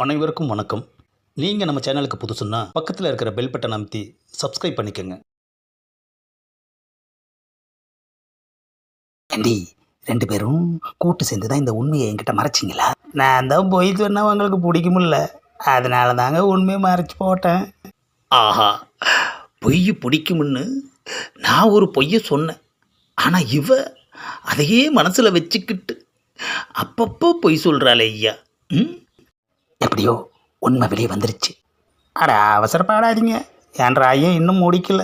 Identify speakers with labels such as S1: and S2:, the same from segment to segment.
S1: அனைவருக்கும் வணக்கம். நீங்கள் நம்ம சேனலுக்கு புதுசுன்னா பக்கத்தில் இருக்கிற பெல் பட்டன் அமைத்தி சப்ஸ்கிரைப் பண்ணிக்கோங்க.
S2: ஏண்டி, 2 பேரும் கூட்டு சேர்ந்து தான் இந்த உண்மையை என்கிட்ட மறைச்சிங்களா? நான் தான் பொய் சொன்னா உங்களுக்கு பிடிக்குமில்ல, அதனால தாங்க உண்மையை மறைச்சு போட்டேன்.
S1: ஆஹா, பொய் பிடிக்கும்னு நான் ஒரு பொய்யை சொன்னேன். ஆனால் அதையே மனசில் வச்சுக்கிட்டு அப்பப்போ பொய் சொல்கிறாளே ஐயா.
S2: எப்படியோ உண்மை வெளியே வந்துருச்சு. அட அவசரப்படாதீங்க, என் ராயம் இன்னும் முடிக்கல.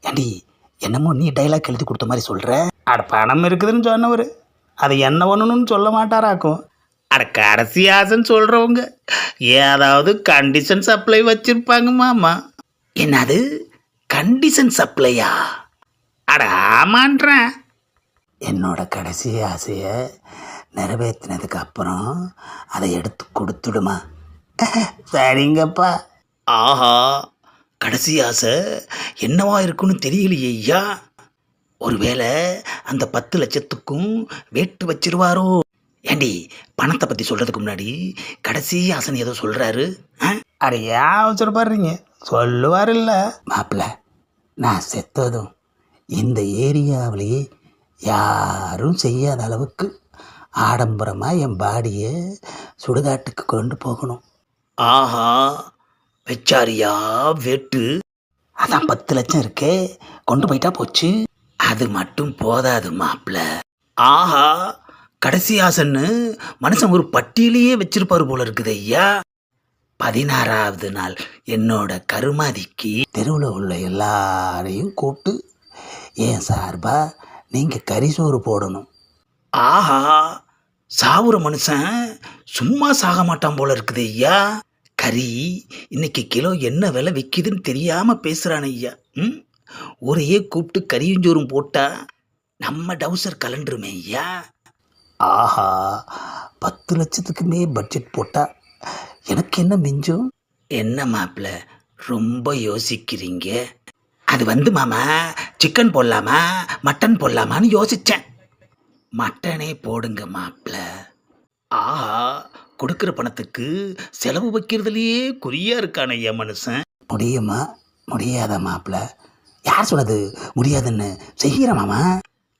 S2: ஏண்டி, என்னமோ நீ டைலாக் எழுதி கொடுத்த மாதிரி சொல்கிற. அட பணம் இருக்குதுன்னு சொன்னவர் அதை என்ன பண்ணணும்னு சொல்ல மாட்டாராக்கும்.
S1: அட கடைசி ஆசைன்னு சொல்கிறவங்க ஏதாவது கண்டிஷன் சப்ளை வச்சுருப்பாங்க மாமா.
S2: என்னது கண்டிஷன் சப்ளையா?
S1: அட ஆமான்றேன்.
S2: என்னோட கடைசி ஆசையை நிறைவேற்றினதுக்கு அப்புறம் அதை எடுத்து கொடுத்துடுமா? சரிங்கப்பா.
S1: ஆஹா, கடைசி ஆசை என்னவா இருக்குன்னு தெரியலையே ஐயா. ஒருவேளை அந்த 10 லட்சத்துக்கும் வேட்டு வச்சிருவாரோ? ஏண்டி, பணத்தை பற்றி சொல்கிறதுக்கு முன்னாடி கடைசி ஆசைன்னு ஏதோ சொல்கிறாரு.
S2: அட ஏன் அவசரப்படுறீங்க, சொல்லுவார் இல்லை மாப்பிள்ள. நான் செத்ததும் இந்த ஏரியாவிலேயே யாரும் செய்யாத அளவுக்கு ஆடம்பரமாக என் பாடியை சுடுகாட்டுக்கு கொண்டு போகணும்.
S1: ஆஹா, வெச்சாரியா வேட்டு?
S2: அதான் 10 லட்சம் இருக்கே, கொண்டு போயிட்டா போச்சு.
S1: அது மட்டும் போதாது மாப்பிள்ள. ஆஹா, கடைசி ஆசைன்னு மனுஷன் ஒரு பட்டியலையே வச்சிருப்பாரு போல இருக்குது ஐயா. 16வது நாள் என்னோட கருமாதிக்கு
S2: தெருவில் உள்ள எல்லாரையும் கூப்பிட்டு ஏன் சார்பா நீங்கள் கறிசோறு போடணும்.
S1: ஆஹா, சாவுற மனுஷன் சும்மா சாக மாட்டான் போல இருக்குது ஐயா. கறி இன்னைக்கு கிலோ என்ன விலை விற்கிதுன்னு தெரியாம பேசுறான் ஐயா. ஒரே கூப்பிட்டு கறியுஞ்சோறும் போட்டா நம்ம டவுசர் கலண்டுருமே ஐயா.
S2: ஆஹா, 10 லட்சத்துக்குமே பட்ஜெட் போட்டா எனக்கு என்ன மிஞ்சும்?
S1: என்ன மாப்பிள்ள ரொம்ப யோசிக்கிறீங்க? அது மாமா, சிக்கன் போடலாமா மட்டன் போடலாமான்னு யோசித்தேன். மட்டனே போடுங்க மாப்பிள்ள. ஆஹா, கொடுக்குற பணத்துக்கு செலவு வைக்கிறதுலையே குறியா இருக்கான ஐயா மனுஷன்.
S2: முடியுமா முடியாத மாப்பிள்ள? யார் சொன்னது முடியாதுன்னு? செய்கிற மாமா.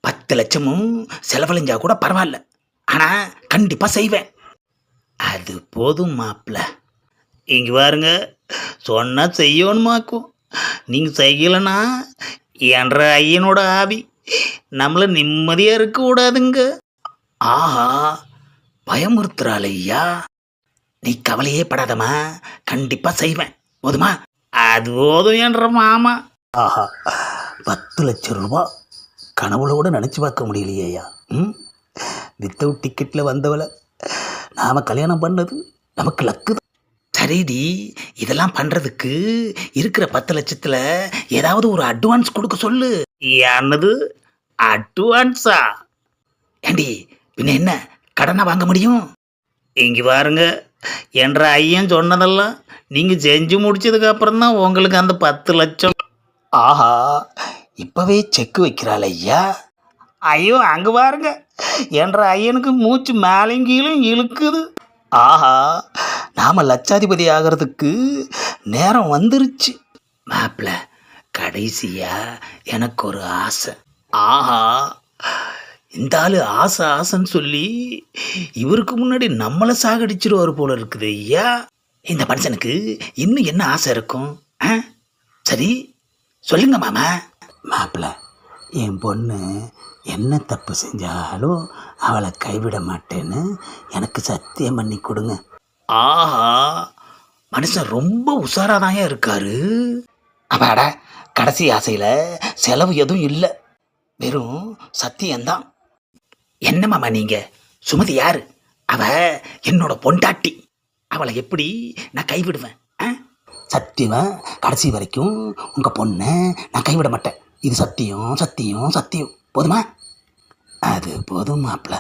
S1: 10 லட்சமும் செலவழிஞ்சா கூட பரவாயில்ல, ஆனால் கண்டிப்பாக செய்வேன். அது போதும் மாப்பிள்ள. இங்கே பாருங்க, சொன்னால் செய்யணுமாக்கும். நீங்கள் செய்யலைன்னா என்ற ஐயனோட ஆவி நம்மளை நிம்மதியாக இருக்கக்கூடாதுங்க. ஆஹா, பயமுறுத்துறாள் ஐயா. நீ கவலையே படாதம்மா, கண்டிப்பாக செய்வேன். போதுமா? அது போதும் என்ற மாமா.
S2: ஆஹா, 10 லட்சம் ரூபா கனவுளோடு நினச்சி பார்க்க முடியலையா? வித்தவுட் டிக்கெட்டில் வந்தவளை நாம் கல்யாணம் பண்ணது நமக்கு லக்கு தான்.
S1: சரிடி, இதெல்லாம் பண்ணுறதுக்கு இருக்கிற 10 லட்சத்தில் ஏதாவது ஒரு அட்வான்ஸ் கொடுக்க சொல்லு. என்னது அட்வான்ஸா? ஏண்டி, பின்ன என்ன கடனை வாங்க முடியும்? இங்கே பாருங்க, என்ற ஐயன் சொன்னதெல்லாம் நீங்கள் செஞ்சு முடிச்சதுக்கு அப்புறம் தான் உங்களுக்கு அந்த 10 லட்சம்.
S2: ஆஹா, இப்போவே செக்கு வைக்கிறாள் ஐயா.
S1: ஐயோ, அங்கே பாருங்க, என்ற ஐயனுக்கு மூச்சு மேலையும் கீழும் இழுக்குது.
S2: ஆஹா, நாம் லட்சாதிபதி ஆகிறதுக்கு நேரம் வந்துருச்சு.
S1: மாப்பிள்ள, கடைசியா எனக்கு ஒரு ஆசை. ஆஹா, இந்த ஆள் ஆசை ஆசைன்னு சொல்லி இவருக்கு முன்னாடி நம்மளை சாகடிச்சிருவார் போல இருக்குது ஐயா. இந்த மனுஷனுக்கு இன்னும் என்ன ஆசை இருக்கும்? சரி சொல்லுங்க மாமா.
S2: மாப்பிள்ள, என் பொண்ணு என்ன தப்பு செஞ்சாலும் அவளை கைவிட மாட்டேன்னு எனக்கு சத்தியம் பண்ணி கொடுங்க.
S1: ஆஹா, மனுஷன் ரொம்ப உஷாராதான் இருக்காரு.
S2: அப்பாடா, கடைசி ஆசையில் செலவு எதுவும் இல்லை, வெறும் சத்தியம்தான்.
S1: என்ன மாமா நீங்க? சுமதி யாரு? அவ என்னோட பொண்டாட்டி. அவளை எப்படி நான் கைவிடுவேன்?
S2: சத்தியமா கடைசி வரைக்கும் உங்கள் பொண்ணை நான் கைவிட மாட்டேன். இது சத்தியம் சத்தியம் சத்தியம். போதுமா? அது போதும் மாப்பிள்ள.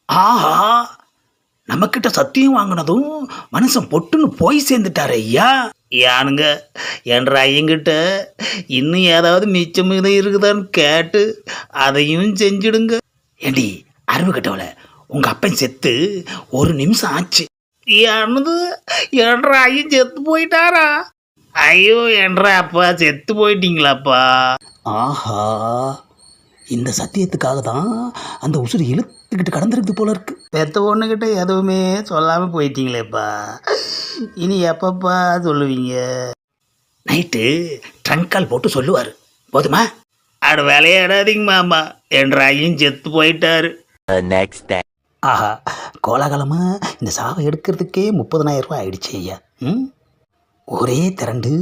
S1: ஆஹா, நம்மக்கிட்ட சத்தியம் வாங்கினதும் மனுஷன் பொட்டுன்னு போய் சேர்ந்துட்டாரு ஐயா. யானுங்க, என்ற ஐயங்கிட்ட இன்னும் ஏதாவது மிச்சம் மீதம் இருக்குதான்னு கேட்டு அதையும் செஞ்சிடுங்க. ஏண்டி அறிவு கட்டவளை, உங்கள் அப்பன் செத்து 1 நிமிஷம் ஆச்சு. என்னது என்ற ஐயன் செத்து போயிட்டாரா? ஐயோ என்ற அப்பா செத்து போயிட்டீங்களாப்பா?
S2: ஆஹா, இந்த சத்தியத்துக்காக தான் அந்த உசுறு இழுத்துக்கிட்டு கடந்திருக்கு போல இருக்கு.
S1: பெத்த பொண்ணுக்கிட்ட எதுவுமே சொல்லாமல் போயிட்டீங்களேப்பா, இனி எப்பப்பா சொல்லுவீங்க?
S2: நைட்டு ட்ரங்க் கால் போட்டு சொல்லுவார். போதுமா?
S1: அட விளையாடாதீங்க மாமா, என்ற ஐயன் செத்து போயிட்டாரு.
S2: ஆஹா, கோலாகலமாக இந்த சாவை எடுக்கிறதுக்கே 30,000 ரூபாய் ஆயிடுச்சு ஐயா. ஒரே திரண்டு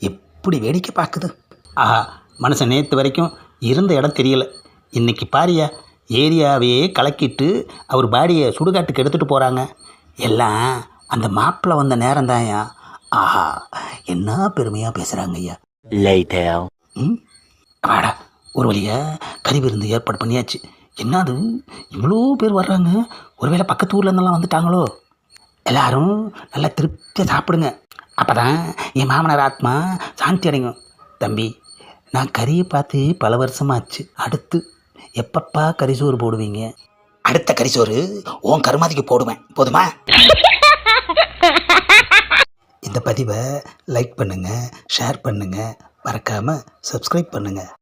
S2: எப்படி வேடிக்கை பார்க்குது. ஆஹா, மனுஷன் நேற்று வரைக்கும் இருந்த இடம் தெரியல. இன்னைக்கு பாரியா, ஏரியாவையே கலக்கிட்டு அவர் பாடியை சுடுகாட்டுக்கு எடுத்துகிட்டு போகிறாங்க. எல்லாம் அந்த மாப்பிள்ளை வந்த நேரம் தான்யா. ஆஹா, என்ன பெருமையாக பேசுகிறாங்க ஐயா. வாடா, ஒரு வழியாக கறி விருந்து ஏற்பாடு பண்ணியாச்சு. என்னது இவ்வளோ பேர் வர்றாங்க? ஒருவேளை பக்கத்து ஊரில் இருந்தெல்லாம் வந்துட்டாங்களோ? எல்லாரும் நல்லா திருப்தியாக சாப்பிடுங்க. அப்போ தான் என் மாமனார் ஆத்மா சாந்தி அடையும். தம்பி, நான் கறியை பார்த்து பல வருஷமாச்சு. அடுத்து எப்பப்பா கறிசோறு போடுவீங்க? அடுத்த கறிசோறு உன் கருமாதிக்கு போடுவேன். போதுமா? இந்த பதிவை லைக் பண்ணுங்கள், ஷேர் பண்ணுங்கள், மறக்காமல் சப்ஸ்கிரைப் பண்ணுங்கள்.